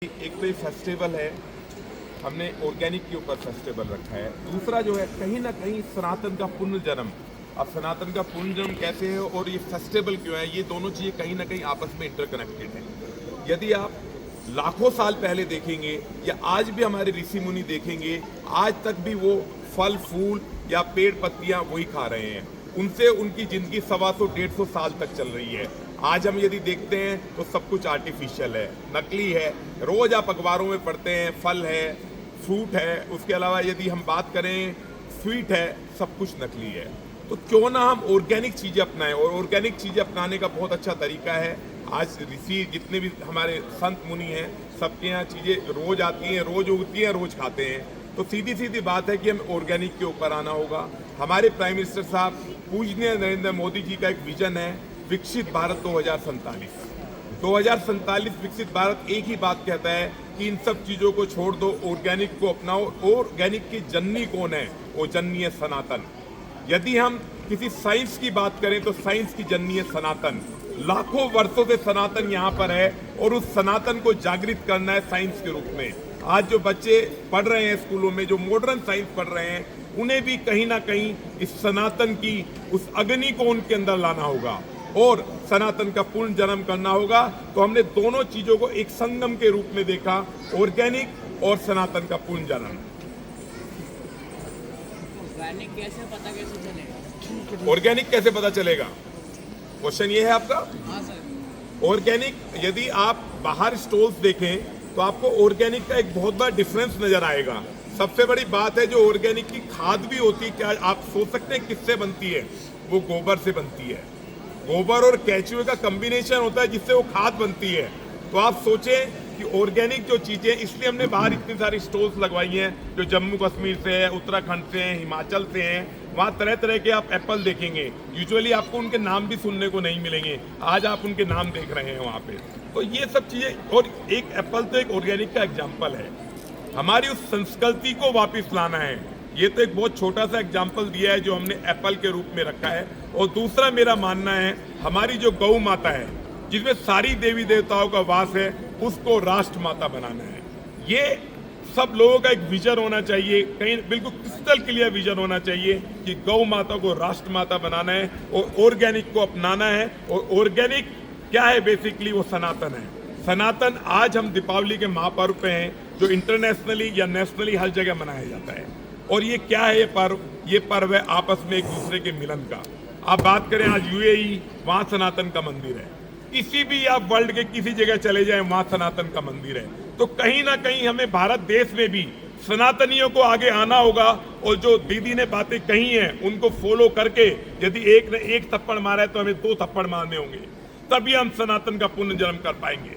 एक तो ये फेस्टिवल है, हमने ऑर्गेनिक के ऊपर फेस्टिवल रखा है। दूसरा जो है कहीं ना कहीं सनातन का पुनर्जन्म। अब सनातन का पुनर्जन्म कैसे है और ये फेस्टिवल क्यों है, ये दोनों चीज़ें कहीं ना कहीं आपस में इंटरकनेक्टेड हैं। यदि आप लाखों साल पहले देखेंगे या आज भी हमारे ऋषि मुनि देखेंगे, आज तक भी वो फल फूल या पेड़ पत्तियां वही खा रहे हैं। उनसे उनकी जिंदगी 125-150 साल तक चल रही है। आज हम यदि देखते हैं तो सब कुछ आर्टिफिशियल है, नकली है। रोज आप अखबारों में पढ़ते हैं फल है, फ्रूट है, उसके अलावा यदि हम बात करें स्वीट है, सब कुछ नकली है। तो क्यों ना हम ऑर्गेनिक चीज़ें अपनाएं, और ऑर्गेनिक चीज़ें अपनाने का बहुत अच्छा तरीका है। आज ऋषि जितने भी हमारे संत मुनि हैं, सबके यहाँ चीज़ें रोज आती हैं, रोज उगती हैं, रोज खाते हैं। तो सीधी सीधी बात है कि हमें ऑर्गेनिक के ऊपर आना होगा। हमारे प्राइम मिनिस्टर साहब पूजनीय नरेंद्र मोदी जी का एक विजन है, विकसित भारत 2047 विकसित भारत एक ही बात कहता है कि इन सब चीज़ों को छोड़ दो, ऑर्गेनिक को अपनाओ। ऑर्गेनिक की जननी कौन है? वो जननी है सनातन। यदि हम किसी साइंस की बात करें तो साइंस की जननी है सनातन। लाखों वर्षों से सनातन यहाँ पर है और उस सनातन को जागृत करना है साइंस के रूप में। आज जो बच्चे पढ़ रहे हैं स्कूलों में, जो मॉडर्न साइंस पढ़ रहे हैं, उन्हें भी कहीं ना कहीं इस सनातन की उस अग्नि को उनके अंदर लाना होगा और सनातन का पूर्ण जन्म करना होगा। तो हमने दोनों चीजों को एक संगम के रूप में देखा, ऑर्गेनिक और सनातन का पूर्ण जन्म। ऑर्गेनिक कैसे पता चलेगा? क्वेश्चन ये है आपका। हाँ सर। ऑर्गेनिक, यदि आप बाहर स्टॉल्स देखें तो आपको ऑर्गेनिक का एक बहुत बड़ा डिफरेंस नजर आएगा। सबसे बड़ी बात है जो ऑर्गेनिक की खाद भी होती है, क्या आप सोच सकते हैं किससे बनती है? वो गोबर से बनती है। गोबर और केचुए का कॉम्बिनेशन होता है जिससे वो खाद बनती है। तो आप सोचें कि ऑर्गेनिक जो चीजें, इसलिए हमने बाहर इतनी सारी स्टॉल्स लगवाई हैं जो जम्मू कश्मीर से है, उत्तराखंड से हैं, हिमाचल से हैं। वहाँ तरह तरह के आप एप्पल देखेंगे, यूजुअली आपको उनके नाम भी सुनने को नहीं मिलेंगे, आज आप उनके नाम देख रहे हैं वहाँ पे। तो ये सब चीजें, और एक एप्पल तो एक ऑर्गेनिक का एग्जाम्पल है। हमारी उस संस्कृति को वापस लाना है। ये तो एक बहुत छोटा सा एग्जाम्पल दिया है जो हमने एप्पल के रूप में रखा है। और दूसरा मेरा मानना है, हमारी जो गौ माता है जिसमें सारी देवी देवताओं का वास है, उसको राष्ट्र माता बनाना है। ये सब लोगों का एक विजन होना चाहिए, कहीं बिल्कुल क्रिस्टल क्लियर विजन होना चाहिए कि गौ माता को राष्ट्र माता बनाना है और ऑर्गेनिक को अपनाना है। और ऑर्गेनिक क्या है? बेसिकली वो सनातन है। सनातन आज हम दीपावली के महापर्व पे हैं जो इंटरनेशनली या नेशनली हर जगह मनाया जाता है। और ये क्या है? ये पर्व है आपस में एक दूसरे के मिलन का। आप बात करें आज यूएई, वहाँ सनातन का मंदिर है। किसी भी आप वर्ल्ड के किसी जगह चले जाएं, वहाँ सनातन का मंदिर है। तो कहीं ना कहीं हमें भारत देश में भी सनातनियों को आगे आना होगा और जो दीदी ने बातें कही हैं उनको फॉलो करके, यदि एक ने एक थप्पड़ मारा है तो हमें 2 थप्पड़ मारने होंगे, तभी हम सनातन का पुनर्जन्म कर पाएंगे।